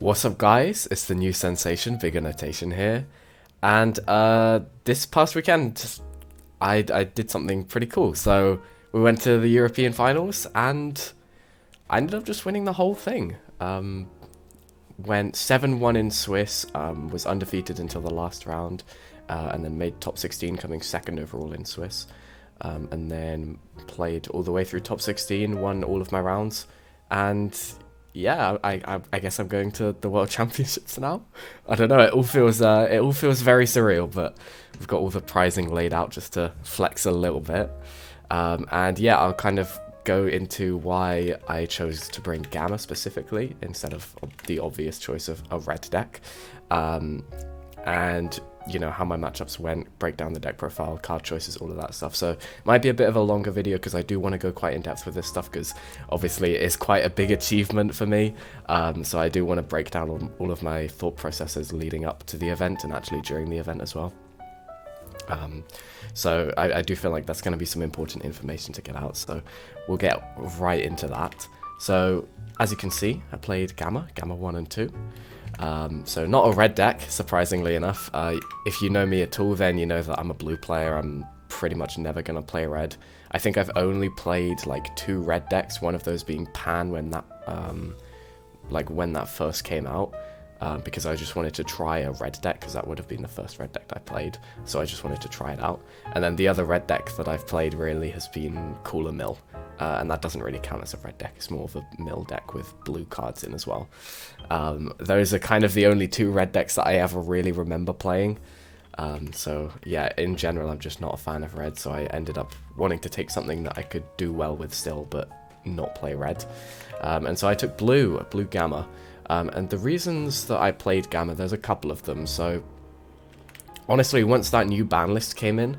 What's up, guys? It's the new sensation, Bigger Notation here. And this past weekend, I did something pretty cool. So we went to the European finals, and I ended up just winning the whole thing. Went 7-1 in Swiss, was undefeated until the last round, and then made top 16, coming second overall in Swiss. And then played all the way through top 16, won all of my rounds, and yeah, I guess I'm going to the World Championships now. I don't know. It all feels very surreal, but we've got all the prizing laid out just to flex a little bit. And yeah, I'll kind of go into why I chose to bring Gamma specifically instead of the obvious choice of a red deck. And you know how my matchups went, break down the deck profile, card choices, all of that stuff. So it might be a bit of a longer video because I do want to go quite in depth with this stuff, because obviously it is quite a big achievement for me. So I do want to break down all of my thought processes leading up to the event and actually during the event as well. So I do feel like that's going to be some important information to get out, so we'll get right into that. So as you can see, I played Gamma 1 and 2. So not a red deck, surprisingly enough. If you know me at all, then you know that I'm a blue player. I'm pretty much never going to play red. I think I've only played like 2 red decks, one of those being Pan when that when that first came out, because I just wanted to try a red deck, because that would have been the first red deck I played, so I just wanted to try it out. And then the other red deck that I've played really has been Cooler Mill. And that doesn't really count as a red deck, it's more of a mill deck with blue cards in as well. Those are kind of the only 2 red decks that I ever really remember playing. So yeah, in general I'm just not a fan of red, so I ended up wanting to take something that I could do well with still, but not play red. And so I took blue Gamma. And the reasons that I played Gamma, there's a couple of them. So honestly, once that new ban list came in,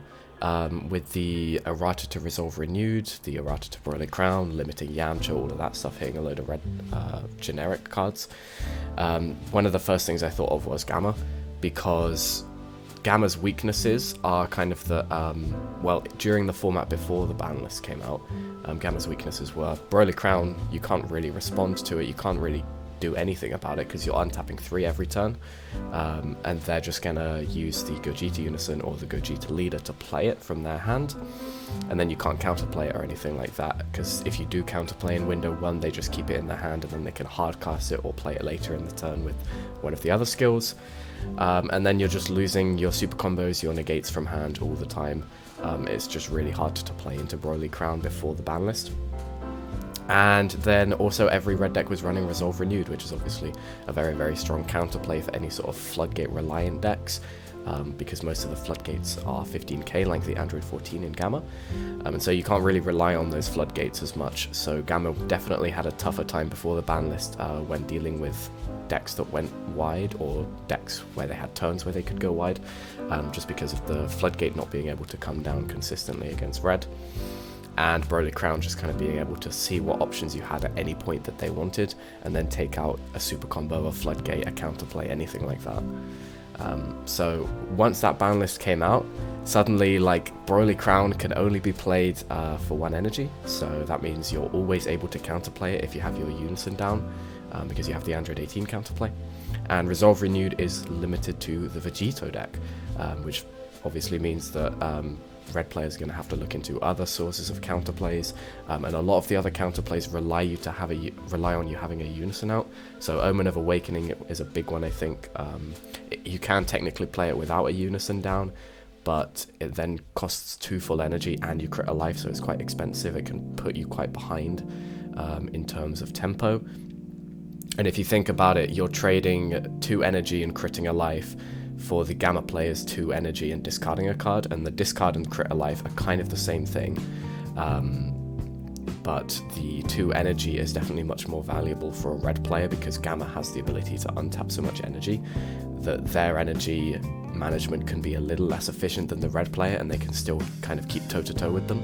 with the errata to resolve renewed, the errata to broiler crown, limiting Yamcha, all of that stuff, hitting a load of red generic cards. One of the first things I thought of was Gamma, because Gamma's weaknesses are kind of the, well, during the format before the ban list came out, Gamma's weaknesses were broiler crown, you can't really respond to it, you can't really do anything about it because you're untapping 3 every turn, and they're just gonna use the Gogeta Unison or the Gogeta Leader to play it from their hand, and then you can't counterplay it or anything like that, because if you do counterplay in window 1, they just keep it in their hand and then they can hardcast it or play it later in the turn with one of the other skills, and then you're just losing your super combos, your negates from hand all the time. It's just really hard to play into Broly Crown before the ban list. And then also every red deck was running Resolve Renewed, which is obviously a very, very strong counterplay for any sort of floodgate reliant decks, because most of the floodgates are 15k, like the Android 14 in Gamma, and so you can't really rely on those floodgates as much. So Gamma definitely had a tougher time before the ban list when dealing with decks that went wide, or decks where they had turns where they could go wide, just because of the floodgate not being able to come down consistently against red. And Broly Crown just kind of being able to see what options you had at any point that they wanted, and then take out a super combo, a floodgate, a counterplay, anything like that. So once that ban list came out, suddenly like Broly Crown can only be played for 1 energy, so that means you're always able to counterplay it if you have your Unison down, because you have the Android 18 counterplay. And Resolve Renewed is limited to the Vegito deck, which obviously means that red players are going to have to look into other sources of counterplays, and a lot of the other counterplays rely on you having a Unison out. So Omen of Awakening is a big one, I think. You can technically play it without a Unison down, but it then costs 2 full energy and you crit a life, so it's quite expensive. It can put you quite behind in terms of tempo. And if you think about it, you're trading 2 energy and critting a life for the Gamma players 2 energy and discarding a card, and the discard and crit a life are kind of the same thing, but the 2 energy is definitely much more valuable for a red player, because Gamma has the ability to untap so much energy that their energy management can be a little less efficient than the red player, and they can still kind of keep toe-to-toe with them.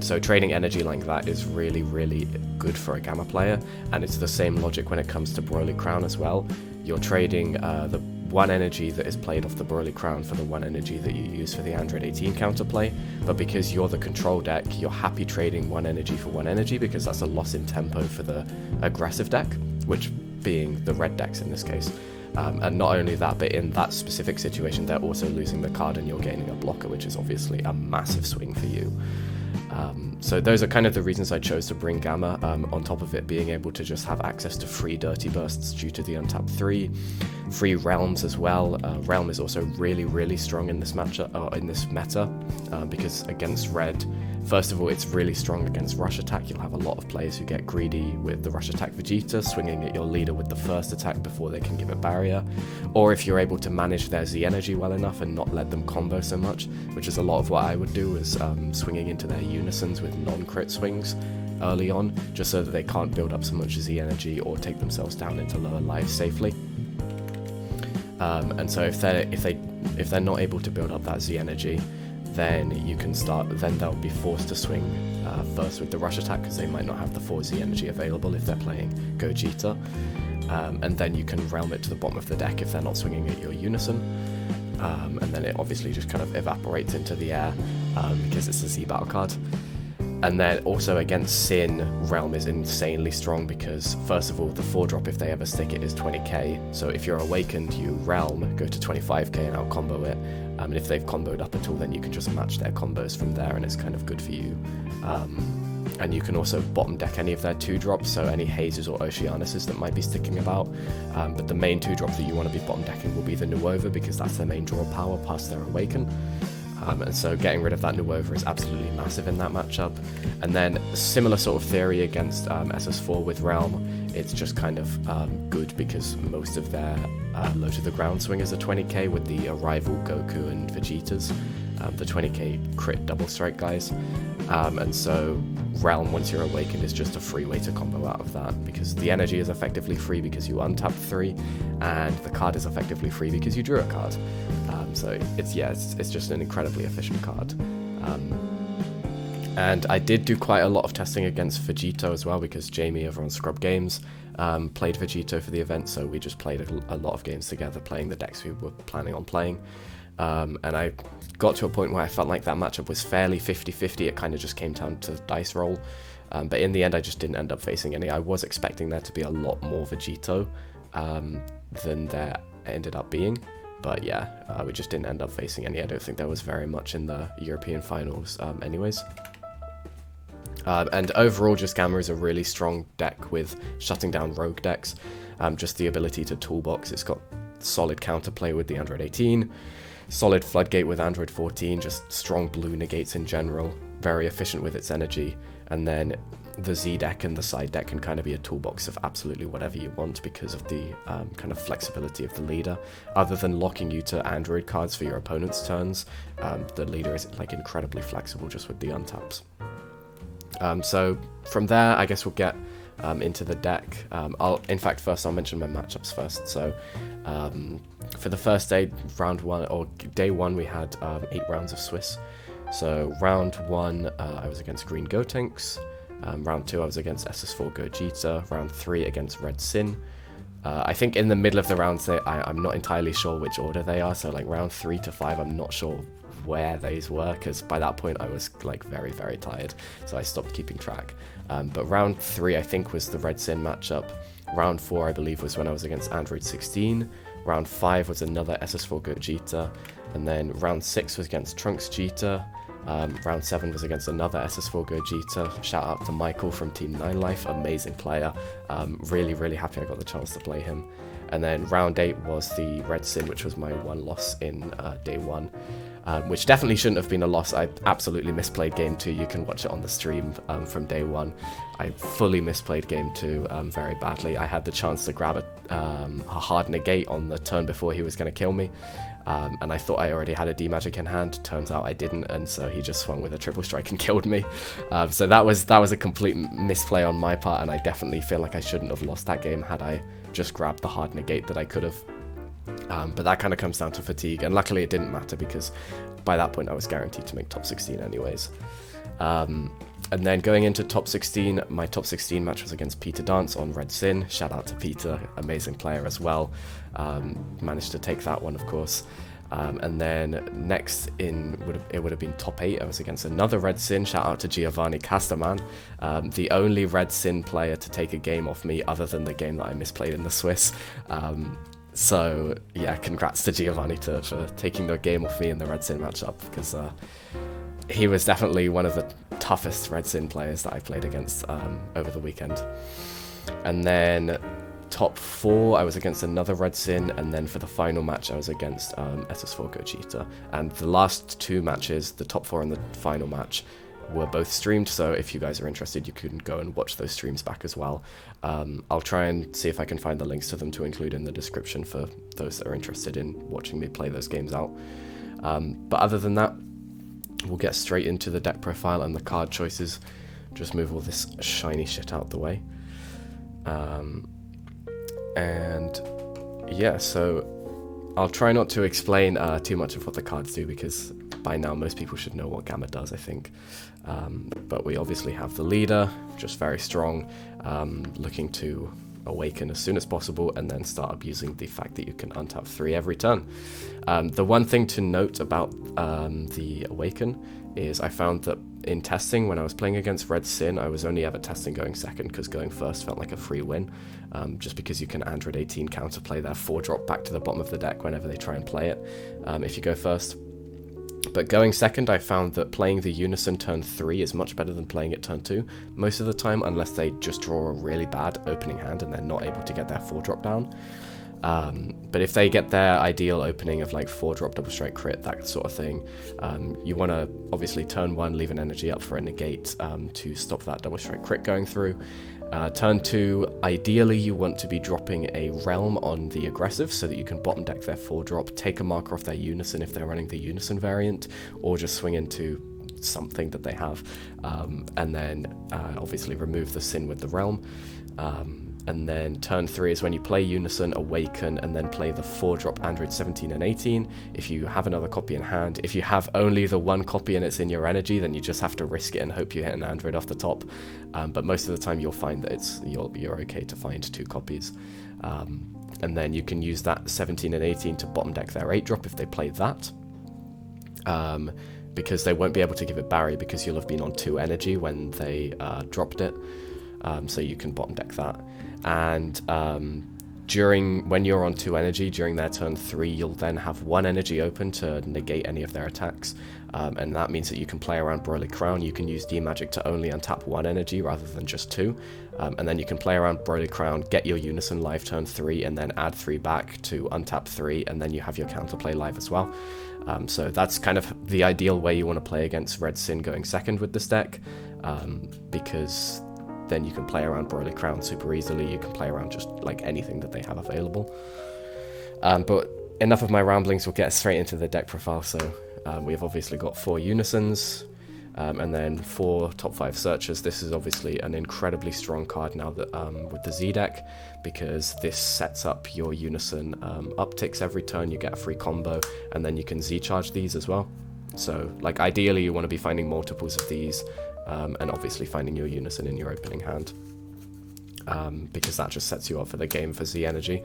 So trading energy like that is really, really good for a Gamma player, and it's the same logic when it comes to Broly Crown as well. You're trading the 1 energy that is played off the Broly Crown for the 1 energy that you use for the Android 18 counterplay, but because you're the control deck, you're happy trading 1 energy for 1 energy, because that's a loss in tempo for the aggressive deck, which being the red decks in this case. And not only that, but in that specific situation, they're also losing the card and you're gaining a blocker, which is obviously a massive swing for you. So those are kind of the reasons I chose to bring Gamma, on top of it being able to just have access to free Dirty Bursts due to the untap 3, free Realms as well. Realm is also really, really strong in this matchup, in this meta, because against red, first of all, it's really strong against rush attack. You'll have a lot of players who get greedy with the rush attack Vegeta, swinging at your leader with the first attack before they can give it barrier. Or if you're able to manage their Z energy well enough and not let them combo so much, which is a lot of what I would do, is swinging into their unisons with non-crit swings early on, just so that they can't build up so much Z energy or take themselves down into lower life safely. And so if they're not able to build up that Z energy, then they'll be forced to swing first with the rush attack, because they might not have the 4Z energy available if they're playing Gogeta, and then you can realm it to the bottom of the deck if they're not swinging at your unison, and then it obviously just kind of evaporates into the air, because it's a Z battle card. And then also against Sin, Realm is insanely strong because, first of all, the 4-drop, if they ever stick it, is 20k. So if you're awakened, you Realm, go to 25k and out-combo it. And if they've comboed up at all, then you can just match their combos from there, and it's kind of good for you. And you can also bottom deck any of their 2-drops, so any Hazes or Oceanuses that might be sticking about. But the main 2-drop that you want to be bottom decking will be the Nuova, because that's their main draw power past their Awaken. And so getting rid of that Nuova is absolutely massive in that matchup. And then similar sort of theory against SS4 with Realm. It's just kind of good because most of their low to the ground swingers are 20k with the Arrival, Goku and Vegetas, the 20k crit double strike guys. And so Realm, once you're awakened, is just a free way to combo out of that, because the energy is effectively free because you untapped 3, and the card is effectively free because you drew a card. So it's just an incredibly efficient card. And I did do quite a lot of testing against Vegito as well, because Jamie over on Scrub Games played Vegito for the event, so we just played a lot of games together playing the decks we were planning on playing. And I got to a point where I felt like that matchup was fairly 50-50. It kind of just came down to dice roll. But in the end, I just didn't end up facing any. I was expecting there to be a lot more Vegito than there ended up being. But yeah, we just didn't end up facing any. I don't think there was very much in the European finals anyways. And overall, just Gamma is a really strong deck with shutting down rogue decks. Just the ability to toolbox. It's got solid counterplay with the Android 18, solid floodgate with Android 14, just strong blue negates in general, very efficient with its energy. And then the Z deck and the side deck can kind of be a toolbox of absolutely whatever you want because of the kind of flexibility of the leader. Other than locking you to Android cards for your opponent's turns, the leader is like incredibly flexible just with the untaps. So from there, I guess we'll get into the deck. First I'll mention my matchups first. So for the first day, day one, we had 8 rounds of Swiss. So round 1, I was against Green Gotenks. Round 2, I was against SS4 Gogeta. Round 3 against Red Sin. I think in the middle of the rounds, I'm not entirely sure which order they are. So like round 3 to 5, I'm not sure where these were, because by that point I was like very, very tired, so I stopped keeping track. But round 3 I think was the Red Sin matchup. Round 4 I believe was when I was against Android 16. Round 5 was another SS4 Gogeta, and then round 6 was against Trunks Geta. Round 7 was against another SS4 Gogeta. Shout out to Michael from Team 9 Life, amazing player. Really, really happy I got the chance to play him. And then round 8 was the Red Sin, which was my one loss in day 1. Which definitely shouldn't have been a loss. I absolutely misplayed game 2. You can watch it on the stream from day 1. I fully misplayed game 2 very badly. I had the chance to grab a hard negate on the turn before he was going to kill me. And I thought I already had a dmagic in hand. Turns out I didn't, and so he just swung with a triple strike and killed me. So that was a complete misplay on my part, and I definitely feel like I shouldn't have lost that game had I just grabbed the hard negate that I could have. But that kind of comes down to fatigue, and luckily it didn't matter because by that point I was guaranteed to make top 16 anyways. And then going into top 16, my top 16 match was against Peter Dance on Red Sin. Shout out to Peter, amazing player as well. Managed to take that one, of course. And then next it would have been top 8. I was against another Red Sin. Shout out to Giovanni Casterman, the only Red Sin player to take a game off me other than the game that I misplayed in the Swiss. So yeah, congrats to Giovanni for taking the game off me in the Red Sin matchup, because he was definitely one of the toughest Red Sin players that I played against over the weekend. And then top 4, I was against another Red Sin, and then for the final match I was against SS4 Vegito. And the last 2 matches, the top 4 and the final match, were both streamed, so if you guys are interested you can go and watch those streams back as well. I'll try and see if I can find the links to them to include in the description for those that are interested in watching me play those games out. But other than that, we'll get straight into the deck profile and the card choices. Just move all this shiny shit out the way. And yeah, so I'll try not to explain too much of what the cards do, because by now most people should know what Gamma does, I think. But we obviously have the leader, just very strong, looking to awaken as soon as possible and then start abusing the fact that you can untap 3 every turn. The one thing to note about the awaken is I found that in testing, when I was playing against Red Sin, I was only ever testing going second, because going first felt like a free win, just because you can Android 18 counterplay their 4-drop back to the bottom of the deck whenever they try and play it, if you go first. But going second, I found that playing the Unison turn 3 is much better than playing it turn 2, most of the time, unless they just draw a really bad opening hand and they're not able to get their 4-drop down. But if they get their ideal opening of like 4-drop double strike crit, that sort of thing, you want to obviously turn 1 leave an energy up for a negate to stop that double strike crit going through. Turn 2, ideally you want to be dropping a realm on the aggressive so that you can bottom deck their 4-drop, take a marker off their Unison if they're running the Unison variant, or just swing into something that they have, and then obviously remove the Sin with the realm. And then turn 3 is when you play Unison, Awaken, and then play the 4-drop Android 17 and 18. If you have another copy in hand, if you have only the 1 copy and it's in your energy, then you just have to risk it and hope you hit an Android off the top. But most of the time you'll find that you're okay to find 2 copies. And then you can use that 17 and 18 to bottom deck their 8-drop if they play that. Because they won't be able to give it barrier because you'll have been on 2 energy when they dropped it. So you can bottom deck that. And when you're on 2 energy during their turn 3, you'll then have 1 energy open to negate any of their attacks, and that means that you can play around Broly Crown. You can use dmagic to only untap 1 energy rather than just 2, and then you can play around Broly Crown, get your Unison live turn 3, and then add 3 back to untap 3, and then you have your counterplay live as well. So that's kind of the ideal way you want to play against Red Sin going second with this deck, because then you can play around Broly Crown super easily. You can play around just like anything that they have available. But enough of my ramblings, we'll get straight into the deck profile. So we've obviously got 4 Unisons, and then 4 top 5 searchers. This is obviously an incredibly strong card now that with the Z deck, because this sets up your Unison upticks every turn. You get a free combo, and then you can Z charge these as well. So like ideally you want to be finding multiples of these, and obviously finding your Unison in your opening hand, because that just sets you up for the game for Z energy.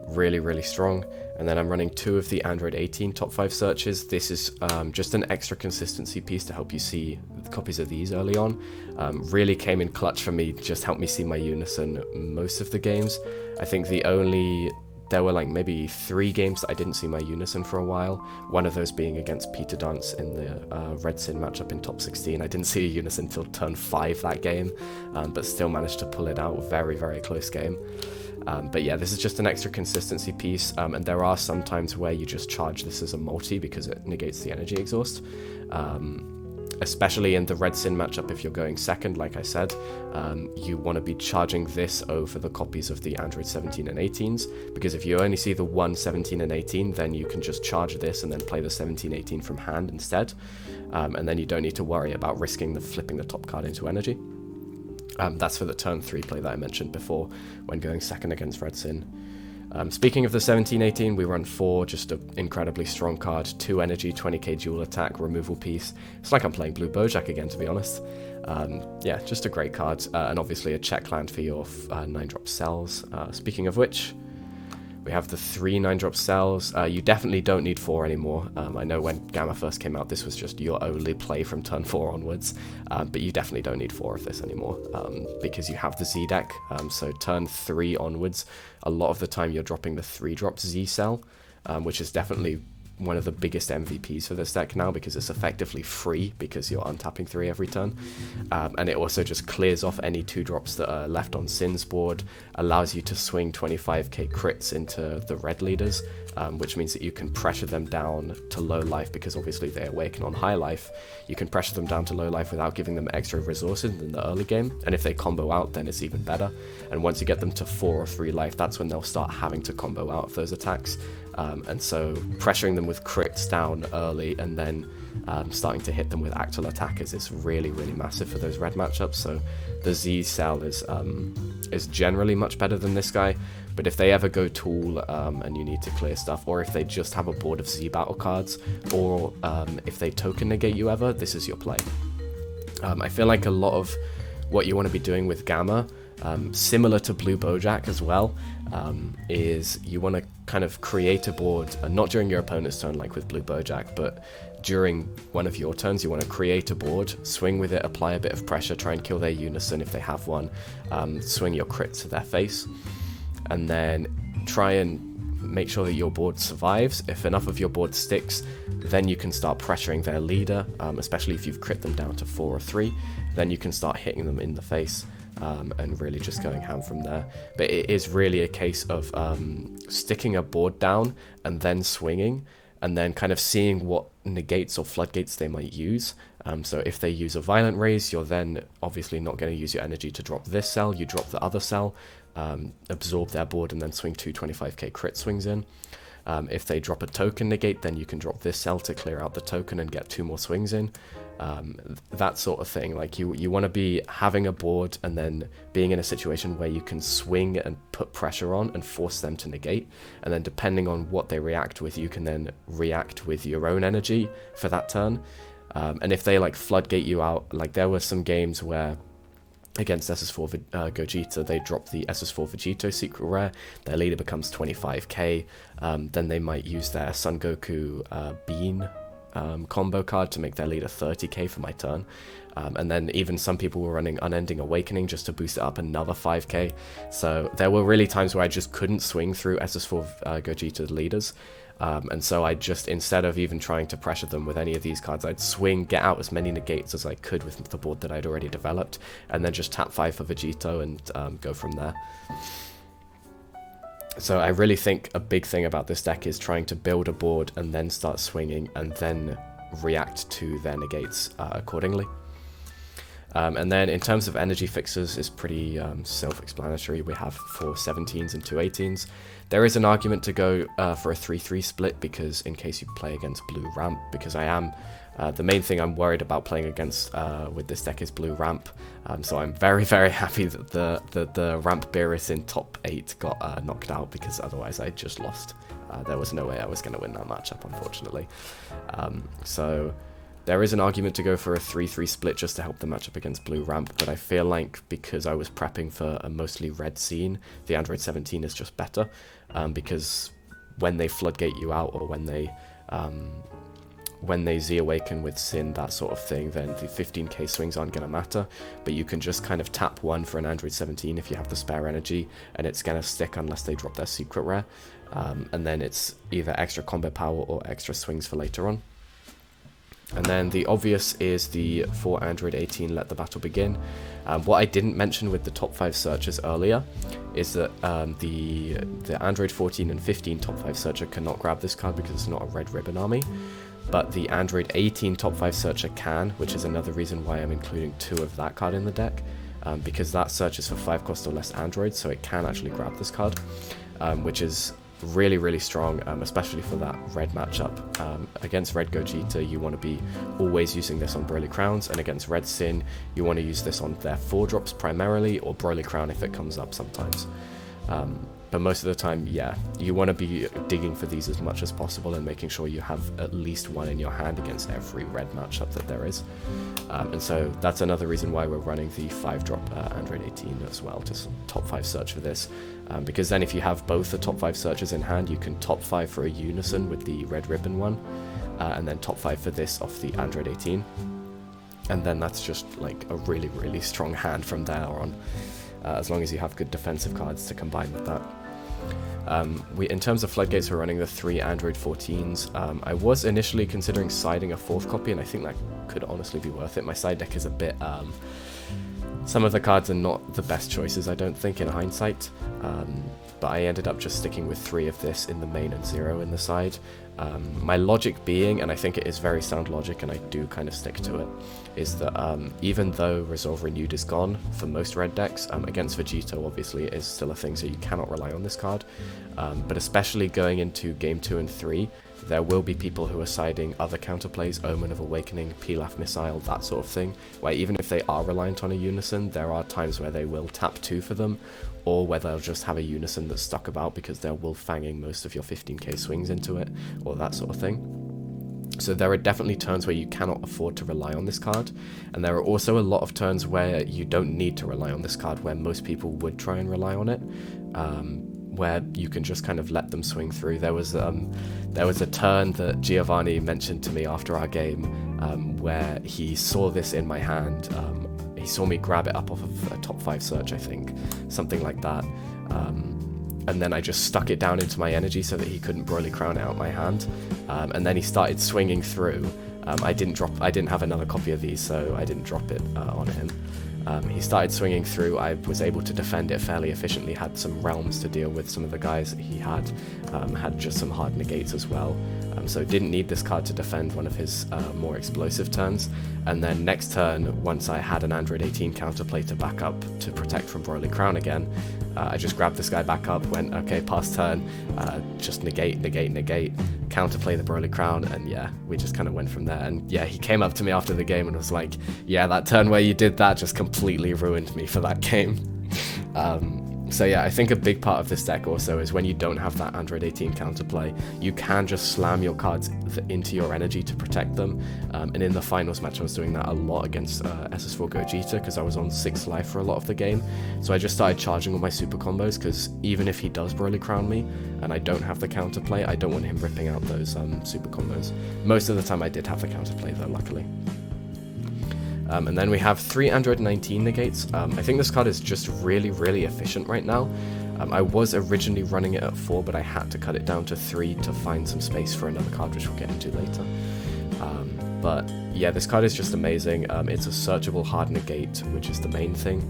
Really, really strong. And then I'm running 2 of the Android 18 top 5 searches. This is just an extra consistency piece to help you see copies of these early on. Really came in clutch for me, just helped me see my Unison most of the games. I think there were like maybe 3 games that I didn't see my Unison for a while. One of those being against Peter Dance in the Red Sin matchup in top 16. I didn't see a Unison until turn 5 that game, but still managed to pull it out. Very, very close game. But yeah, this is just an extra consistency piece, and there are some times where you just charge this as a multi because it negates the energy exhaust. Especially in the Red Sin matchup, if you're going second, like I said, you want to be charging this over the copies of the Android 17 and 18s, because if you only see the 1 17 and 18, then you can just charge this and then play the 17 18 from hand instead, and then you don't need to worry about risking flipping the top card into energy. That's for the turn 3 play that I mentioned before when going second against Red Sin. Speaking of the 17-18, we run 4, just an incredibly strong card, 2 energy, 20k dual attack, removal piece. It's like I'm playing Blue Bojack again, to be honest. Yeah, just a great card, and obviously a check land for your 9-drop cells. Speaking of which, We have the 3 9-drop cells. You definitely don't need 4 anymore. I know when Gamma first came out, this was just your only play from turn 4 onwards, but you definitely don't need 4 of this anymore, because you have the Z deck. So turn 3 onwards, a lot of the time you're dropping the 3-drop Z cell, which is definitely one of the biggest MVPs for this deck now, because it's effectively free because you're untapping 3 every turn, and it also just clears off any 2-drops that are left on Sin's board, allows you to swing 25k crits into the red leaders, which means that you can pressure them down to low life, because obviously they awaken on high life. You can pressure them down to low life without giving them extra resources in the early game, and if they combo out, then it's even better. And once you get them to 4 or 3 life, that's when they'll start having to combo out of those attacks. And so pressuring them with crits down early and then starting to hit them with actual attackers is really, really massive for those red matchups. So the Z cell is generally much better than this guy, but if they ever go tool and you need to clear stuff, or if they just have a board of Z battle cards, or if they token negate you ever, this is your play. I feel like a lot of what you want to be doing with Gamma, similar to Blue Bojack as well, is you want to kind of create a board, not during your opponent's turn like with Blue Bojack, but during one of your turns. You want to create a board, swing with it, apply a bit of pressure, try and kill their unison if they have one, swing your crit to their face, and then try and make sure that your board survives. If enough of your board sticks, then you can start pressuring their leader, especially if you've crit them down to 4 or 3, then you can start hitting them in the face. And really just going ham from there. But it is really a case of sticking a board down and then swinging, and then kind of seeing what negates or floodgates they might use. So if they use a violent raise, you're then obviously not going to use your energy to drop this cell. You drop the other cell, absorb their board, and then swing 2 25k crit swings in. If they drop a token negate, then you can drop this cell to clear out the token and get 2 more swings in. That sort of thing. Like you want to be having a board and then being in a situation where you can swing and put pressure on and force them to negate, and then depending on what they react with, you can then react with your own energy for that turn. And if they like floodgate you out, like there were some games where against SS4 Gogeta, they drop the SS4 Vegito secret rare, their leader becomes 25k, then they might use their Son Goku Bean combo card to make their leader 30k for my turn. And then even some people were running Unending Awakening just to boost it up another 5k. So there were really times where I just couldn't swing through SS4 Gogeta leaders. And so I just, instead of even trying to pressure them with any of these cards, I'd swing, get out as many negates as I could with the board that I'd already developed, and then just tap 5 for Vegito and go from there. So I really think a big thing about this deck is trying to build a board and then start swinging and then react to their negates accordingly. And then in terms of energy fixes, it's pretty self-explanatory. We have 4 17s and 2 18s. There is an argument to go for a 3-3 split, because in case you play against blue ramp, because I am the main thing I'm worried about playing against with this deck is blue ramp. So I'm very, very happy that the ramp Beerus in top 8 got knocked out, because otherwise I just lost. There was no way I was going to win that matchup, unfortunately. So there is an argument to go for a 3-3 split just to help the matchup against blue ramp, but I feel like because I was prepping for a mostly red scene, the Android 17 is just better, because when they floodgate you out, or when they Z-awaken with Sin, that sort of thing, then the 15k swings aren't going to matter, but you can just kind of tap 1 for an Android 17 if you have the spare energy, and it's going to stick unless they drop their secret rare, and then it's either extra combo power or extra swings for later on. And then the obvious is the 4 Android 18 Let the Battle Begin. What I didn't mention with the top 5 searches earlier is that the Android 14 and 15 top 5 searcher cannot grab this card because it's not a red ribbon army, but the Android 18 top 5 searcher can, which is another reason why I'm including 2 of that card in the deck, because that search is for 5 cost or less androids, so it can actually grab this card, which is really, really strong, especially for that red matchup. Against red Gogeta, you want to be always using this on Broly Crowns, and against red Sin, you want to use this on their 4-drops primarily, or Broly Crown if it comes up sometimes. But most of the time, yeah, you want to be digging for these as much as possible and making sure you have at least one in your hand against every red matchup that there is. And so that's another reason why we're running the 5-drop Android 18 as well, just top 5 search for this. Because then if you have both the top 5 searches in hand, you can top 5 for a unison with the red ribbon one, and then top 5 for this off the Android 18. And then that's just like a really, really strong hand from there on, as long as you have good defensive cards to combine with that. In terms of floodgates, we're running the 3 Android 14s. I was initially considering siding a 4th copy, and I think that could honestly be worth it. My side deck is a bit... some of the cards are not the best choices, I don't think, in hindsight. But I ended up just sticking with 3 of this in the main and 0 in the side. My logic being, and I think it is very sound logic and I do kind of stick to it, is that even though Resolve Renewed is gone for most red decks, against Vegito obviously it is still a thing, so you cannot rely on this card. But especially going into game 2 and 3, there will be people who are siding other counterplays, Omen of Awakening, Pilaf Missile, that sort of thing, where even if they are reliant on a unison, there are times where they will tap 2 for them, or where they'll just have a unison that's stuck about because they're wolf-fanging most of your 15k swings into it, or that sort of thing. So there are definitely turns where you cannot afford to rely on this card, and there are also a lot of turns where you don't need to rely on this card, where most people would try and rely on it, where you can just kind of let them swing through. There was a turn that Giovanni mentioned to me after our game, where he saw this in my hand. He saw me grab it up off of a top 5 search, I think, something like that. And then I just stuck it down into my energy so that he couldn't Broly Crown it out my hand. And then he started swinging through. I didn't have another copy of these, so I didn't drop it on him. He started swinging through. I was able to defend it fairly efficiently, had some realms to deal with. Some of the guys that he had just some hard negates as well. So didn't need this card to defend one of his more explosive turns. And then next turn, once I had an Android 18 counterplay to back up to protect from Broly Crown again, I just grabbed this guy back up, went, okay, pass turn, just negate, counterplay the Broly Crown, and yeah, we just kind of went from there. And yeah, he came up to me after the game and was like, yeah, that turn where you did that just completely ruined me for that game. So yeah, I think a big part of this deck also is when you don't have that Android 18 counterplay, you can just slam your cards into your energy to protect them. And in the finals match, I was doing that a lot against SS4 Gogeta because I was on 6 life for a lot of the game. So I just started charging all my super combos because even if he does Broly Crown me and I don't have the counterplay, I don't want him ripping out those super combos. Most of the time I did have the counterplay though, luckily. And then we have 3 Android 19 negates. I think this card is just really, really efficient right now. I was originally running it at 4, but I had to cut it down to 3 to find some space for another card, which we'll get into later. But yeah, this card is just amazing. It's a searchable hard negate, which is the main thing.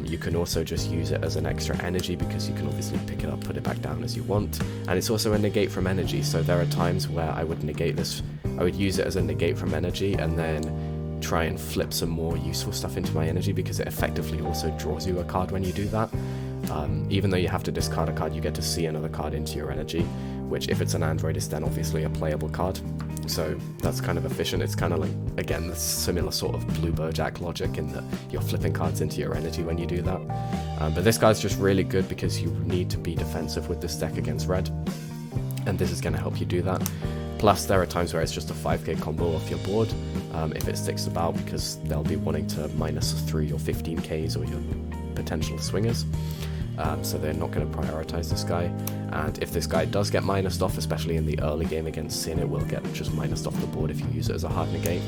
You can also just use it as an extra energy because you can obviously pick it up, put it back down as you want. And it's also a negate from energy, so there are times where I would negate this. I would use it as a negate from energy and then try and flip some more useful stuff into my energy because it effectively also draws you a card when you do that. Even though you have to discard a card, you get to see another card into your energy, which if it's an Android is then obviously a playable card. So that's kind of efficient. It's kind of like, again, the similar sort of blue Bojack logic in that you're flipping cards into your energy when you do that. But this guy's just really good because you need to be defensive with this deck against red, and this is going to help you do that. Plus, there are times where it's just a 5k combo off your board if it sticks about, because they'll be wanting to minus through your 15ks or your potential swingers. So they're not going to prioritize this guy. And if this guy does get minused off, especially in the early game against Sin, it will get just minused off the board if you use it as a hard negate.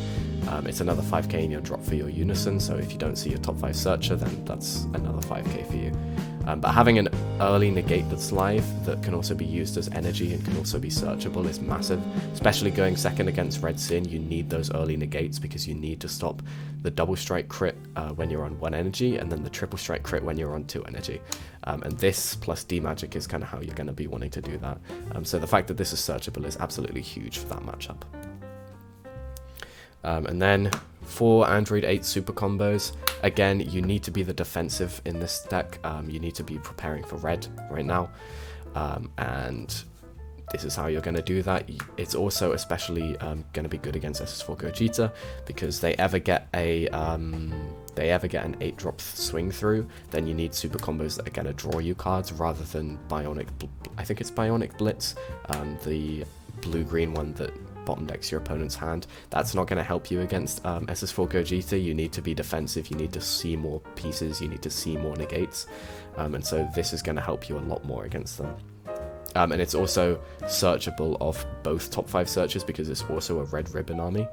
It's another 5k in your drop for your unison, so if you don't see your top 5 searcher, then that's another 5k for you. But having an early negate that's live that can also be used as energy and can also be searchable is massive. Especially going second against Red Sin, you need those early negates because you need to stop the double strike crit when you're on 1 energy, and then the triple strike crit when you're on 2 energy. And this plus dmagic is kind of how you're going to be wanting to do that. So the fact that this is searchable is absolutely huge for that matchup. And then 4 Android 8 super combos. Again, you need to be the defensive in this deck. You need to be preparing for red right now. And this is how you're going to do that. It's also especially going to be good against SS4 Gogeta because they ever get a they ever get an 8-drop swing through, then you need super combos that are going to draw you cards rather than I think it's Bionic Blitz, the blue-green one that bottom decks your opponent's hand. That's not going to help you against SS4 Gogeta. You need to be defensive, you need to see more pieces, you need to see more negates, and so this is going to help you a lot more against them. And it's also searchable off both top 5 searches because it's also a red ribbon army,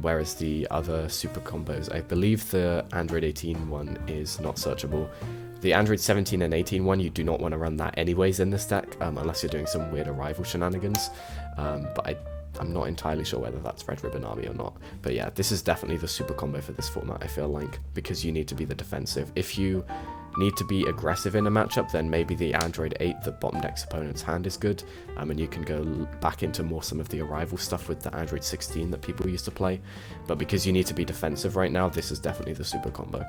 whereas the other super combos, I believe the Android 18 one is not searchable. The Android 17 and 18 one, you do not want to run that anyways in this deck, unless you're doing some weird arrival shenanigans, but I'm not entirely sure whether that's Red Ribbon Army or not. But yeah, this is definitely the super combo for this format, I feel like, because you need to be the defensive. If you need to be aggressive in a matchup, then maybe the Android 8, the bottom deck's opponent's hand, is good, and you can go back into more some of the arrival stuff with the Android 16 that people used to play. But because you need to be defensive right now, this is definitely the super combo.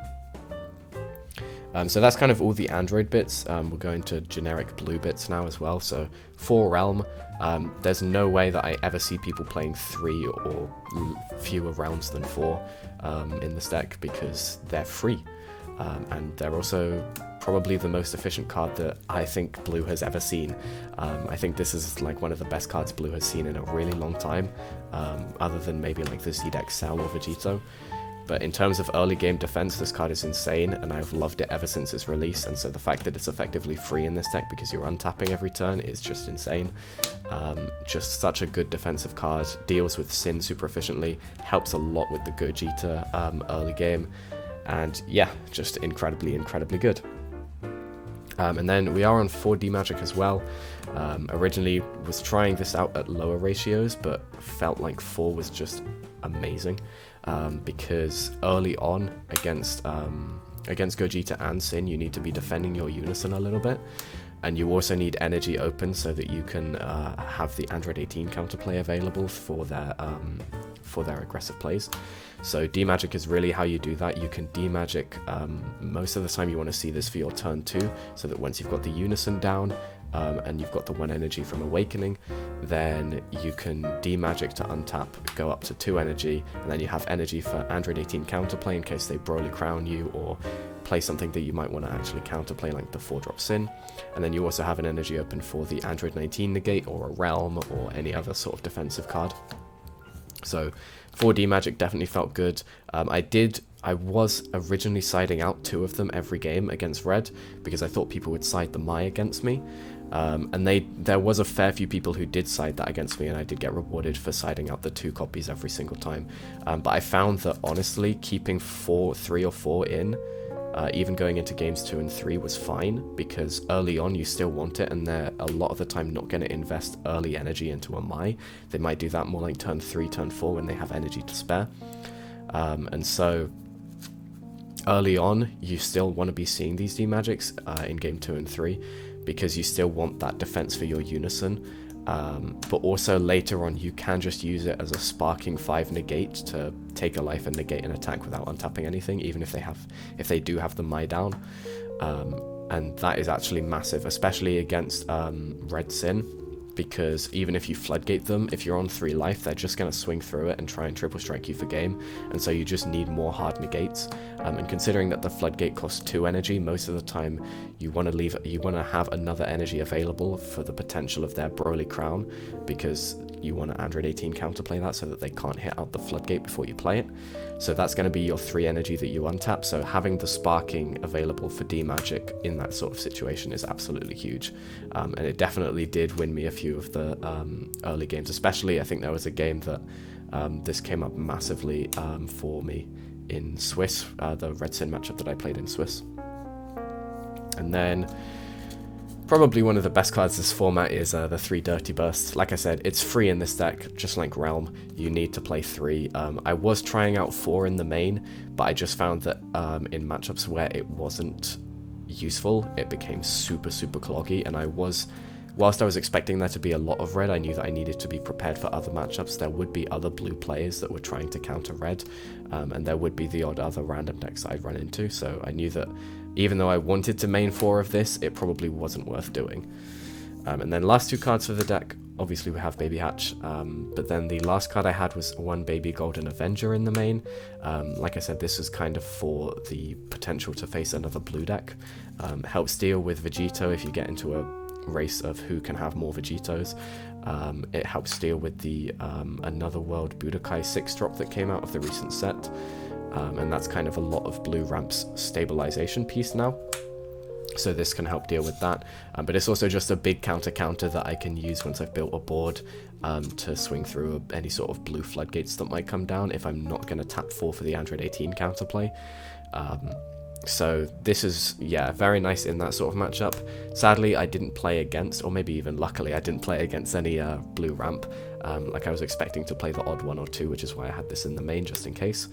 So that's kind of all the Android bits. We're going to generic blue bits now as well. So 4 Realm, there's no way that I ever see people playing 3 or fewer realms than 4 in this deck because they're free. And they're also probably the most efficient card that I think Blue has ever seen. I think this is like one of the best cards Blue has seen in a really long time, other than maybe like the Z-Deck Cell or Vegito. But in terms of early game defense, this card is insane, and I've loved it ever since its release, and so the fact that it's effectively free in this deck because you're untapping every turn is just insane. Just such a good defensive card, deals with Sin super efficiently, helps a lot with the Gogeta early game, and yeah, just incredibly, incredibly good. And then we are on 4 dmagic as well. Originally was trying this out at lower ratios, but felt like 4 was just amazing. Because early on against Gogeta and Sin, you need to be defending your unison a little bit, and you also need energy open so that you can have the Android 18 counterplay available for their aggressive plays. So dmagic is really how you do that. You can dmagic, most of the time you want to see this for your turn 2, so that once you've got the unison down, and you've got the 1 energy from Awakening, then you can dmagic to untap, go up to 2 energy, and then you have energy for Android 18 counterplay in case they Broly Crown you, or play something that you might want to actually counterplay like the 4-drop Sin. And then you also have an energy open for the Android 19 negate, or a Realm, or any other sort of defensive card. So 4 dmagic definitely felt good. I was originally siding out 2 of them every game against Red, because I thought people would side the Mai against me. And there was a fair few people who did side that against me, and I did get rewarded for siding out the 2 copies every single time. But I found that honestly, keeping 3 or 4 in, even going into games 2 and 3 was fine, because early on you still want it, and they're a lot of the time not going to invest early energy into a Mai. They might do that more like turn 3, turn 4 when they have energy to spare. And so early on you still want to be seeing these dmagics in game 2 and 3, because you still want that defense for your unison, but also later on you can just use it as a sparking 5 negate to take a life and negate an attack without untapping anything, even if they do have the Mai down, and that is actually massive, especially against Red Sin, because even if you floodgate them, if you're on 3 life, they're just going to swing through it and try and triple strike you for game, and so you just need more hard negates. And considering that the floodgate costs 2 energy, most of the time you want to have another energy available for the potential of their Broly Crown, because you want to Android 18 counterplay that so that they can't hit out the floodgate before you play it. So that's going to be your 3 energy that you untap, so having the sparking available for dmagic in that sort of situation is absolutely huge. And it definitely did win me a few of the early games, especially I think there was a game that this came up massively for me in Swiss, the Red Sin matchup that I played in Swiss. And then probably one of the best cards this format is the 3 Dirty Bursts. Like I said, it's free in this deck, just like Realm. You need to play 3. I was trying out 4 in the main, but I just found that in matchups where it wasn't useful, it became super, super cloggy, and whilst I was expecting there to be a lot of red, I knew that I needed to be prepared for other matchups. There would be other blue players that were trying to counter red, and there would be the odd other random decks I'd run into, so I knew that even though I wanted to main 4 of this, it probably wasn't worth doing. And then last 2 cards for the deck obviously we have Baby Hatch, but then the last card I had was one Baby Golden Avenger in the main. Like I said, this is kind of for the potential to face another blue deck. Helps deal with Vegito if you get into a race of who can have more Vegitos. It helps deal with the Another World Budokai 6-drop that came out of the recent set. And that's kind of a lot of blue ramps stabilization piece now. So this can help deal with that, but it's also just a big counter that I can use once I've built a board to swing through any sort of blue floodgates that might come down if I'm not going to tap 4 for the Android 18 counterplay. So this is, yeah, very nice in that sort of matchup. Sadly, I didn't play against, or maybe even luckily, I didn't play against any blue ramp. Like I was expecting to play the odd 1 or 2, which is why I had this in the main just in case.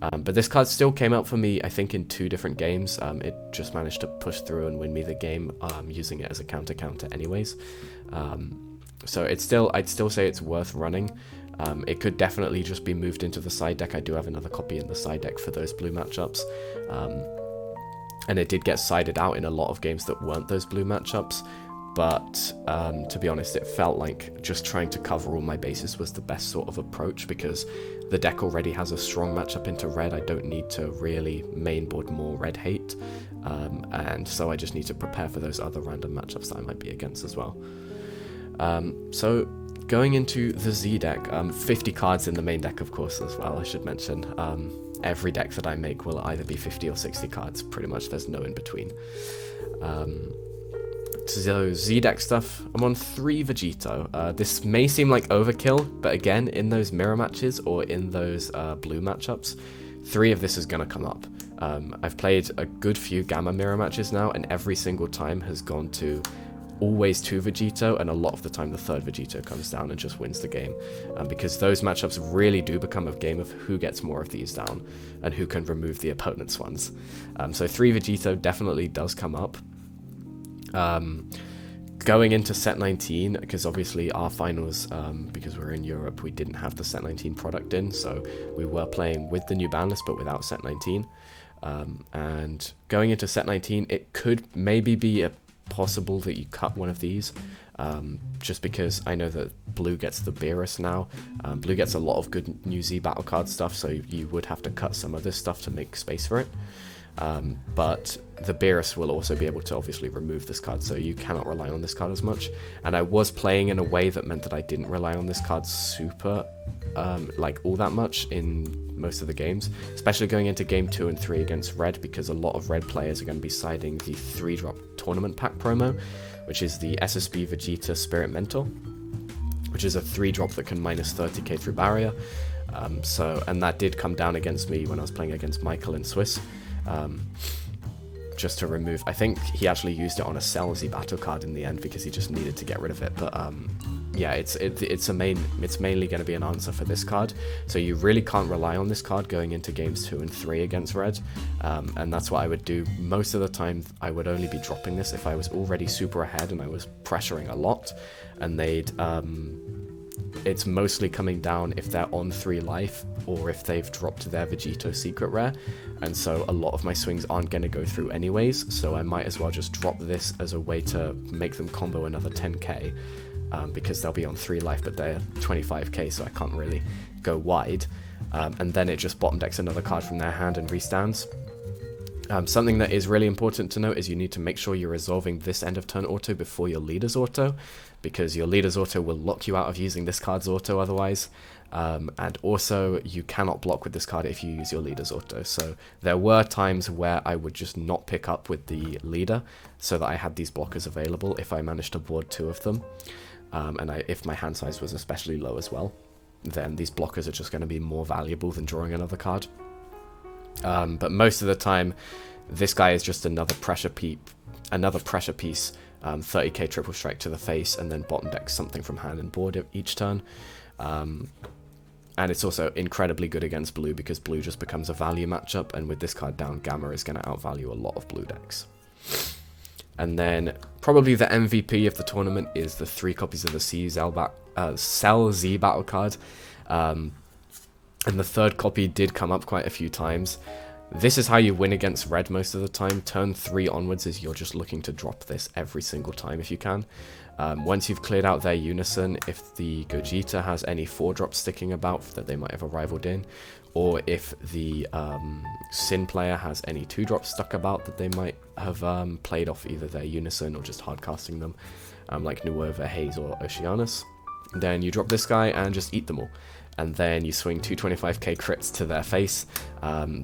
But this card still came out for me, I think, in 2 different games. It just managed to push through and win me the game using it as a counter anyways. So it's still, I'd still say it's worth running. It could definitely just be moved into the side deck. I do have another copy in the side deck for those blue matchups. And it did get sided out in a lot of games that weren't those blue matchups. But to be honest, it felt like just trying to cover all my bases was the best sort of approach, because the deck already has a strong matchup into red. I don't need to really mainboard more red hate, and so I just need to prepare for those other random matchups that I might be against as well. So going into the Z deck, 50 cards in the main deck, of course, as well, I should mention. Every deck that I make will either be 50 or 60 cards, pretty much, there's no in between. So Z deck stuff, I'm on 3 Vegito. This may seem like overkill, but again, in those mirror matches or in those blue matchups, 3 of this is going to come up. I've played a good few Gamma mirror matches now, and every single time has gone to always 2 Vegito, and a lot of the time the 3rd Vegito comes down and just wins the game, because those matchups really do become a game of who gets more of these down and who can remove the opponent's ones. So 3 Vegito definitely does come up. Going into set 19, because obviously our finals, because we're in Europe, we didn't have the set 19 product in, so we were playing with the new ban list but without set 19. And going into set 19, it could maybe be possible that you cut one of these, just because I know that blue gets the Beerus now. Blue gets a lot of good new Z battle card stuff, so you would have to cut some of this stuff to make space for it. But the Beerus will also be able to obviously remove this card, so you cannot rely on this card as much. And I was playing in a way that meant that I didn't rely on this card super, like all that much in most of the games, especially going into game 2 and 3 against red, because a lot of red players are going to be siding the 3-drop tournament pack promo, which is the SSB Vegeta Spirit Mentor, which is a 3-drop that can minus 30k through barrier. And that did come down against me when I was playing against Michael in Swiss. Just to remove, I think he actually used it on a Celzi battle card in the end because he just needed to get rid of it. But yeah, it's mainly going to be an answer for this card, so you really can't rely on this card going into games 2 and 3 against red. And that's what I would do most of the time. I would only be dropping this if I was already super ahead and I was pressuring a lot, and they'd it's mostly coming down if they're on 3 life or if they've dropped their Vegito secret rare, and so a lot of my swings aren't going to go through anyways, so I might as well just drop this as a way to make them combo another 10k, because they'll be on 3 life but they're 25k, so I can't really go wide, and then it just bottom decks another card from their hand and restands. Something that is really important to note is you need to make sure you're resolving this end of turn auto before your leader's auto, because your leader's auto will lock you out of using this card's auto otherwise. And also you cannot block with this card if you use your leader's auto. So there were times where I would just not pick up with the leader so that I had these blockers available if I managed to board 2 of them. If my hand size was especially low as well, then these blockers are just going to be more valuable than drawing another card. But most of the time, this guy is just another pressure piece, 30k triple strike to the face, and then bottom deck something from hand and board each turn. And it's also incredibly good against blue because blue just becomes a value matchup, and with this card down, Gamma is going to outvalue a lot of blue decks. And then probably the MVP of the tournament is the 3 copies of the Cell Z battle card. And the 3rd copy did come up quite a few times. This is how you win against red most of the time. Turn 3 onwards is you're just looking to drop this every single time if you can. Once you've cleared out their unison, if the Gogeta has any 4-drops sticking about that they might have arrivaled in, or if the Sin player has any 2-drops stuck about that they might have played off either their unison or just hardcasting them, like Nuova, Haze, or Oceanus, then you drop this guy and just eat them all. And then you swing 225k crits to their face.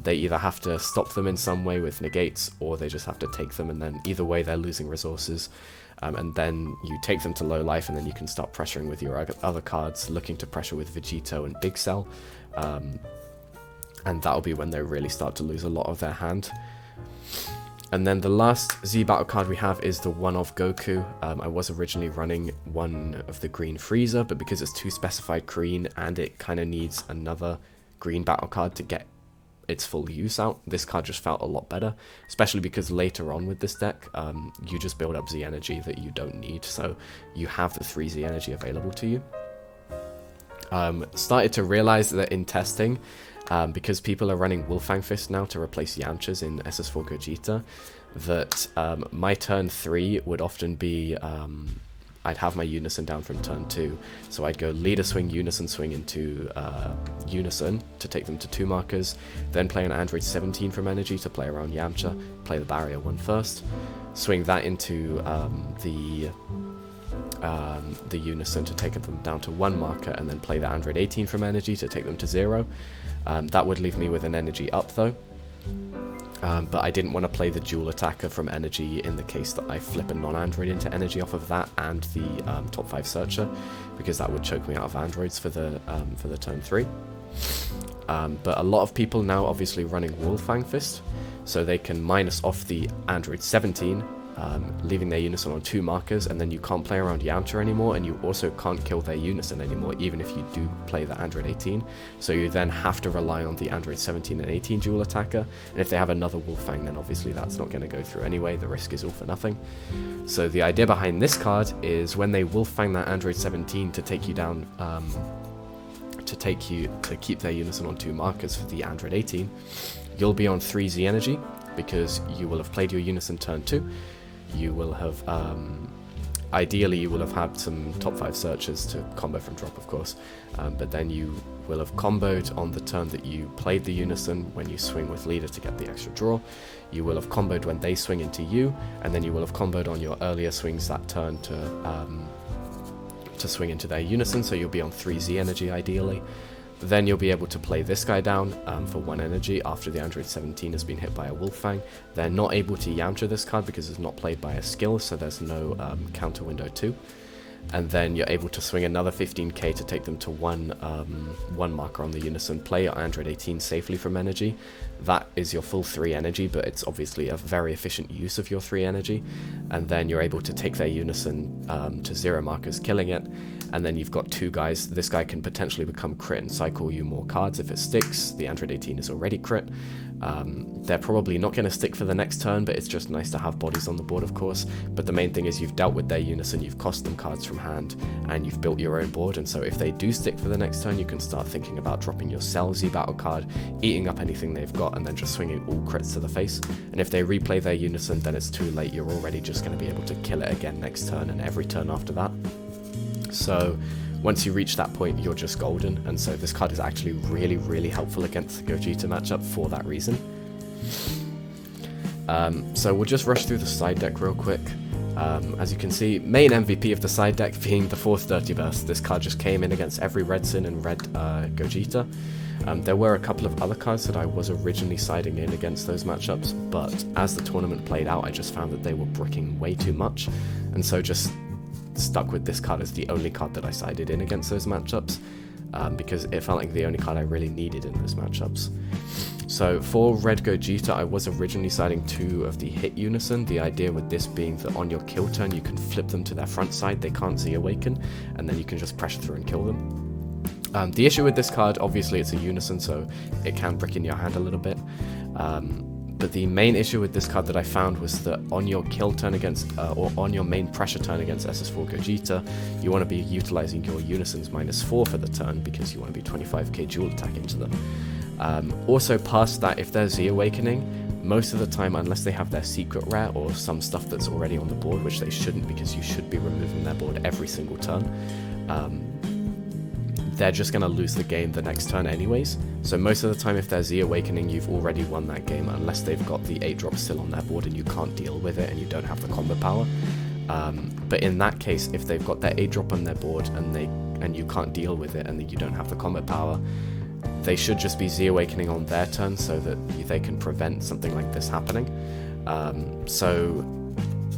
They either have to stop them in some way with negates, or they just have to take them, and then either way they're losing resources. And then you take them to low life, and then you can start pressuring with your other cards, looking to pressure with Vegito and Big Cell. And that'll be when they really start to lose a lot of their hand. And then the last Z battle card we have is the one of Goku. I was originally running one of the green Freezer, but because it's 2 specified green and it kind of needs another green battle card to get its full use out, this card just felt a lot better, especially because later on with this deck, you just build up Z energy that you don't need, so you have the 3 Z energy available to you. Started to realize that in testing, because people are running Wolfang Fist now to replace Yamchas in SS4 Gogeta, that my turn 3 would often be, I'd have my Unison down from turn 2, so I'd go Leader Swing, Unison Swing into Unison to take them to 2 markers, then play an Android 17 from energy to play around Yamcha, play the Barrier one first, swing that into the Unison to take them down to 1 marker, and then play the Android 18 from energy to take them to 0. That would leave me with an energy up though, but I didn't want to play the dual attacker from energy in the case that I flip a non-android into energy off of that and the top 5 searcher, because that would choke me out of androids for the turn 3. But a lot of people now obviously running Wolfang Fist, so they can minus off the Android 17, leaving their Unison on 2 markers, and then you can't play around Yamcha anymore, and you also can't kill their Unison anymore, even if you do play the Android 18. So you then have to rely on the Android 17 and 18 dual attacker, and if they have another Wolfang, then obviously that's not going to go through anyway, the risk is all for nothing. So the idea behind this card is when they Wolfang that Android 17 to take you down, to keep their Unison on 2 markers for the Android 18, you'll be on 3 Z energy, because you will have played your Unison turn 2, you will have, ideally you will have had some top 5 searches to combo from drop, of course, but then you will have comboed on the turn that you played the Unison when you swing with Leader to get the extra draw, you will have comboed when they swing into you, and then you will have comboed on your earlier swings that turn to swing into their Unison, so you'll be on 3 Z energy ideally. Then you'll be able to play this guy down for 1 energy after the Android 17 has been hit by a Wolfang. They're not able to Yamcha this card because it's not played by a skill, so there's no counter window 2. And then you're able to swing another 15k to take them to one marker on the Unison, play your Android 18 safely from energy. That is your full 3 energy, but it's obviously a very efficient use of your 3 energy. And then you're able to take their Unison to 0 markers, killing it. And then you've got 2 guys. This guy can potentially become crit and cycle you more cards if it sticks. The Android 18 is already crit. They're probably not going to stick for the next turn, but it's just nice to have bodies on the board, of course. But the main thing is you've dealt with their Unison, you've cost them cards from hand, and you've built your own board. And so if they do stick for the next turn, you can start thinking about dropping your Cell Z battle card, eating up anything they've got, and then just swinging all crits to the face. And if they replay their Unison, then it's too late. You're already just going to be able to kill it again next turn and every turn after that. So once you reach that point, you're just golden, and so this card is actually really, really helpful against the Gogeta matchup for that reason. So we'll just rush through the side deck real quick. As you can see, main MVP of the side deck being the 4th Dirty Burst. This card just came in against every Red Sin and Red Gogeta. There were a couple of other cards that I was originally siding in against those matchups, but as the tournament played out, I just found that they were bricking way too much, and so just stuck with this card as the only card that I sided in against those matchups, because it felt like the only card I really needed in those matchups. So for Red Gogeta, I was originally siding 2 of the hit Unison, the idea with this being that on your kill turn you can flip them to their front side, they can't Z-awaken, and then you can just pressure through and kill them. The issue with this card, obviously it's a Unison, so it can brick in your hand a little bit. But the main issue with this card that I found was that on your kill turn against, or on your main pressure turn against SS4 Gogeta, you want to be utilizing your Unisons -4 for the turn because you want to be 25k dual attack into them. Also past that, if they're Z Awakening, most of the time, unless they have their secret rare or some stuff that's already on the board, which they shouldn't because you should be removing their board every single turn, they're just going to lose the game the next turn anyways. So most of the time, if they're Z Awakening, you've already won that game unless they've got the 8-drop still on their board and you can't deal with it and you don't have the combo power. But in that case, if they've got their 8-drop on their board and you can't deal with it and you don't have the combo power, they should just be Z Awakening on their turn so that they can prevent something like this happening. So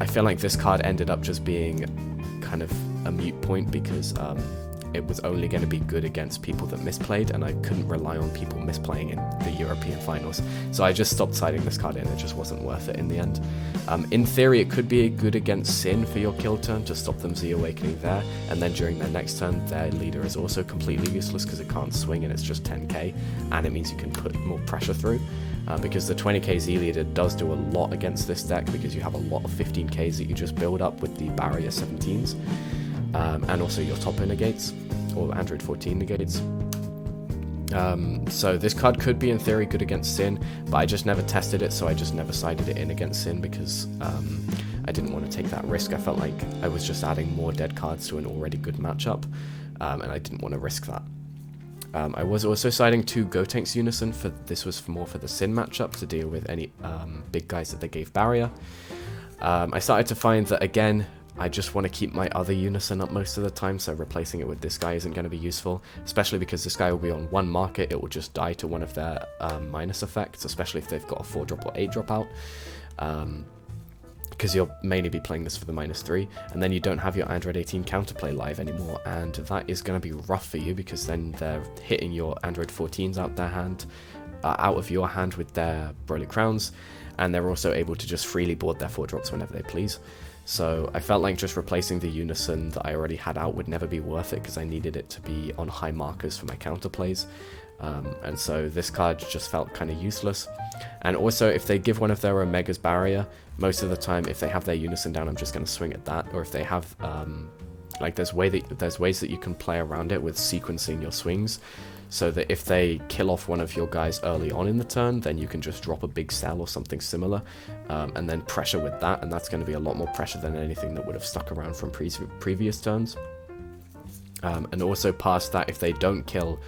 I feel like this card ended up just being kind of a moot point because it was only going to be good against people that misplayed, and I couldn't rely on people misplaying in the European finals. So I just stopped siding this card in. It just wasn't worth it in the end. In theory, it could be good against Sin for your kill turn to stop them Z Awakening there, and then during their next turn, their leader is also completely useless because it can't swing and it's just 10k, and it means you can put more pressure through. Because the 20k Z leader does do a lot against this deck because you have a lot of 15ks that you just build up with the barrier 17s. And also your top negates, or Android 14 negates. So this card could be in theory good against Sin, but I just never tested it, so I just never sided it in against Sin because I didn't want to take that risk. I felt like I was just adding more dead cards to an already good matchup, and I didn't want to risk that. I was also siding 2 Gotenks Unison, this was more for the Sin matchup to deal with any big guys that they gave barrier. I started to find that again, I just want to keep my other Unison up most of the time, so replacing it with this guy isn't going to be useful, especially because this guy will be on one market. It will just die to one of their minus effects, especially if they've got a 4-drop or 8-drop out, because you'll mainly be playing this for the -3, and then you don't have your Android 18 counterplay live anymore, and that is going to be rough for you because then they're hitting your Android 14s out of your hand with their Broly Crowns, and they're also able to just freely board their 4-drops whenever they please. So I felt like just replacing the Unison that I already had out would never be worth it because I needed it to be on high markers for my counterplays. And so this card just felt kind of useless. And also, if they give one of their Omegas barrier, most of the time, if they have their Unison down, I'm just going to swing at that. Or if they have, like there's ways that you can play around it with sequencing your swings, so that if they kill off one of your guys early on in the turn, then you can just drop a big cell or something similar, and then pressure with that, and that's going to be a lot more pressure than anything that would have stuck around from previous turns. And also past that, if they don't kill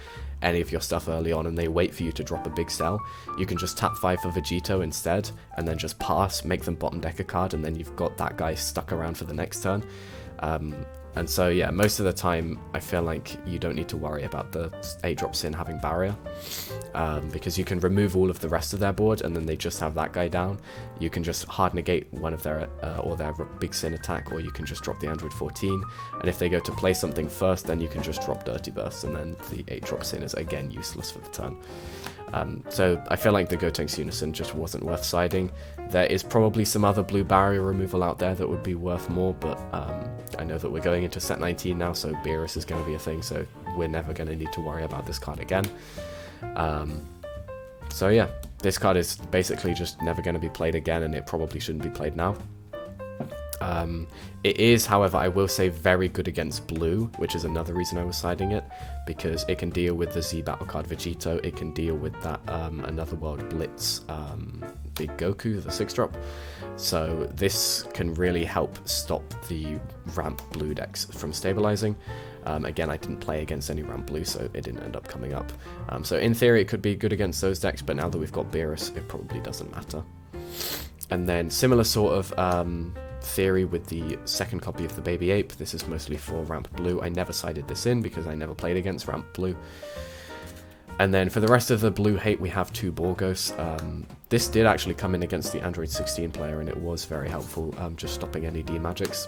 any of your stuff early on and they wait for you to drop a big cell, you can just tap 5 for Vegito instead, and then just pass, make them bottom deck a card, and then you've got that guy stuck around for the next turn. And so yeah, most of the time I feel like you don't need to worry about the 8-drop Sin having barrier, because you can remove all of the rest of their board and then they just have that guy down. You can just hard negate one of their or their big Sin attack, or you can just drop the Android 14, and if they go to play something first, then you can just drop Dirty Burst, and then the 8-drop Sin is again useless for the turn. So I feel like the Gotenks Unison just wasn't worth siding. There is probably some other blue barrier removal out there that would be worth more, but I know that we're going into set 19 now, so Beerus is going to be a thing, so we're never going to need to worry about this card again. So yeah, this card is basically just never going to be played again, and it probably shouldn't be played now. It is, however, I will say, very good against blue, which is another reason I was siding it, because it can deal with the Z battle card Vegito, it can deal with that Another World Blitz big Goku, the 6-drop, so this can really help stop the ramp blue decks from stabilizing. Again, I didn't play against any ramp blue, so it didn't end up coming up. So in theory it could be good against those decks, but now that we've got Beerus, it probably doesn't matter. And then similar sort of theory with the second copy of the Baby Ape. This is mostly for ramp blue. I never sided this in because I never played against ramp blue. And then for the rest of the blue hate, we have 2 Borgos. This did actually come in against the Android 16 player, and it was very helpful, just stopping any dmagics.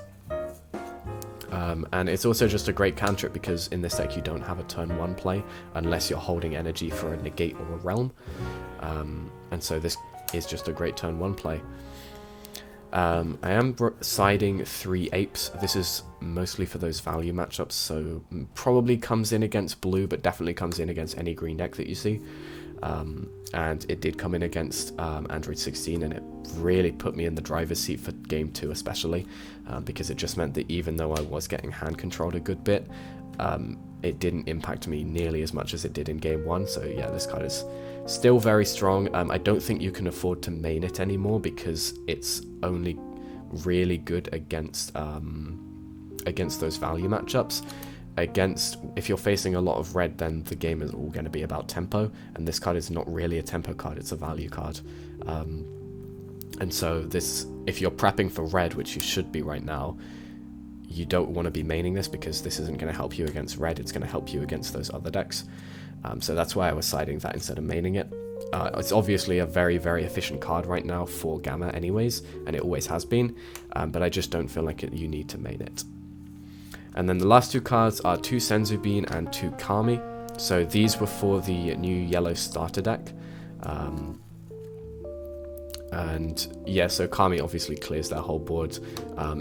And it's also just a great cantrip because in this deck you don't have a turn 1 play unless you're holding energy for a negate or a realm. And so this is just a great turn 1 play. I am siding 3 apes. This is mostly for those value matchups, so probably comes in against blue, but definitely comes in against any green deck that you see. And it did come in against Android 16, and it really put me in the driver's seat for game 2 especially, because it just meant that even though I was getting hand controlled a good bit, it didn't impact me nearly as much as it did in game 1. So yeah, this card is still very strong. I don't think you can afford to main it anymore because it's only really good against those value matchups. If you're facing a lot of red, then the game is all going to be about tempo, and this card is not really a tempo card, it's a value card. And so if you're prepping for red, which you should be right now, you don't want to be maining this because this isn't going to help you against red, it's going to help you against those other decks. So that's why I was siding that instead of maining it. It's obviously a very, very efficient card right now for Gamma anyways, and it always has been, but I just don't feel like you need to main it. And then the last two cards are 2 Senzu Bean and 2 Kami. So these were for the new yellow starter deck. And yeah, so Kami obviously clears their whole board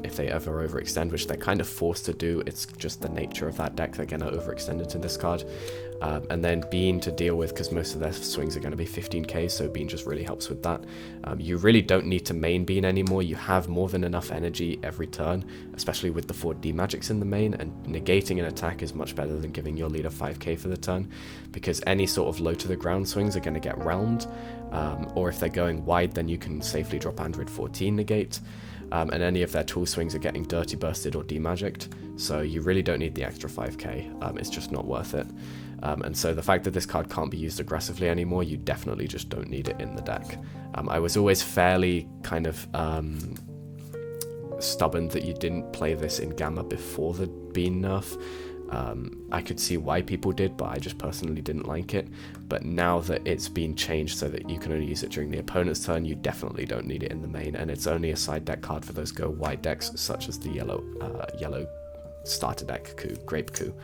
if they ever overextend, which they're kind of forced to do. It's just the nature of that deck, they're going to overextend into this card. And then Bean to deal with, because most of their swings are going to be 15k, so Bean just really helps with that. You really don't need to main Bean anymore, you have more than enough energy every turn, especially with the 4 dmagics in the main, and negating an attack is much better than giving your leader 5k for the turn, because any sort of low to the ground swings are going to get realmed, or if they're going wide, then you can safely drop Android 14 negate. And any of their tool swings are getting dirty bursted or demagicked, so you really don't need the extra 5k, it's just not worth it. And so the fact that this card can't be used aggressively anymore, you definitely just don't need it in the deck. I was always fairly kind of stubborn that you didn't play this in Gamma before the Bean nerf. I could see why people did, but I just personally didn't like it. But now that it's been changed so that you can only use it during the opponent's turn, you definitely don't need it in the main, and it's only a side deck card for those go wide decks, such as the yellow starter deck Grape Coup.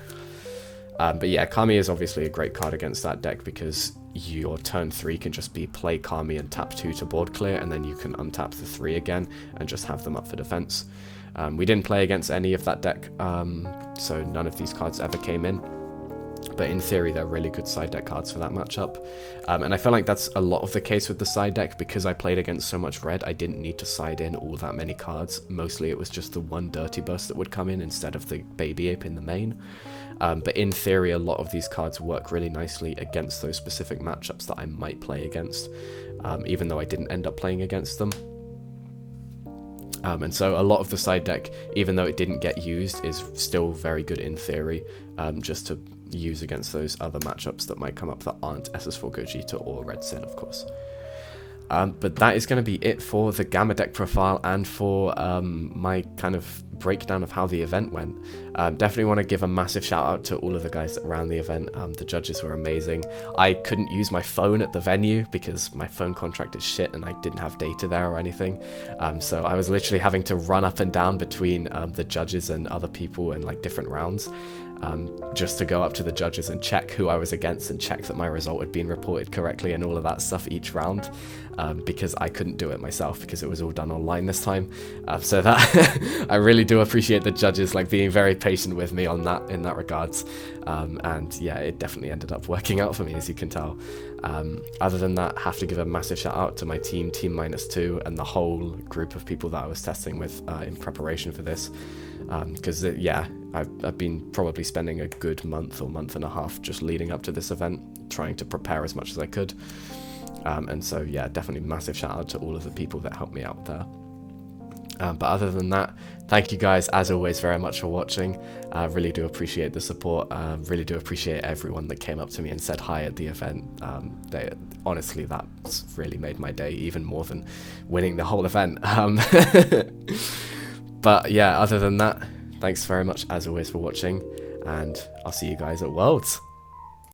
But yeah, Kami is obviously a great card against that deck because your turn 3 can just be play Kami and tap 2 to board clear, and then you can untap the 3 again and just have them up for defense. We didn't play against any of that deck, so none of these cards ever came in. But in theory, they're really good side deck cards for that matchup. And I feel like that's a lot of the case with the side deck. Because I played against so much red, I didn't need to side in all that many cards. Mostly it was just the one dirty burst that would come in instead of the baby ape in the main. But in theory, a lot of these cards work really nicely against those specific matchups that I might play against, even though I didn't end up playing against them. And so a lot of the side deck, even though it didn't get used, is still very good in theory, just to use against those other matchups that might come up that aren't SS4 Vegito or Red Sin, of course. But that is going to be it for the Gamma deck profile and for my kind of breakdown of how the event went. Definitely want to give a massive shout out to all of the guys that ran the event. The judges were amazing. I couldn't use my phone at the venue because my phone contract is shit and I didn't have data there or anything. So I was literally having to run up and down between the judges and other people in like different rounds. Just to go up to the judges and check who I was against and check that my result had been reported correctly and all of that stuff each round, because I couldn't do it myself because it was all done online this time. So that I really do appreciate the judges like being very patient with me on that in that regards. And yeah, it definitely ended up working out for me, as you can tell. Other than that, have to give a massive shout out to my team -2, and the whole group of people that I was testing with in preparation for this. Because yeah, I've been probably spending a good month or month and a half just leading up to this event, trying to prepare as much as I could. And so yeah, definitely massive shout out to all of the people that helped me out there. But other than that, thank you guys as always very much for watching. I really do appreciate the support. Really do appreciate everyone that came up to me and said hi at the event. Honestly, that's really made my day, even more than winning the whole event. But yeah, other than that, thanks very much as always for watching, and I'll see you guys at Worlds.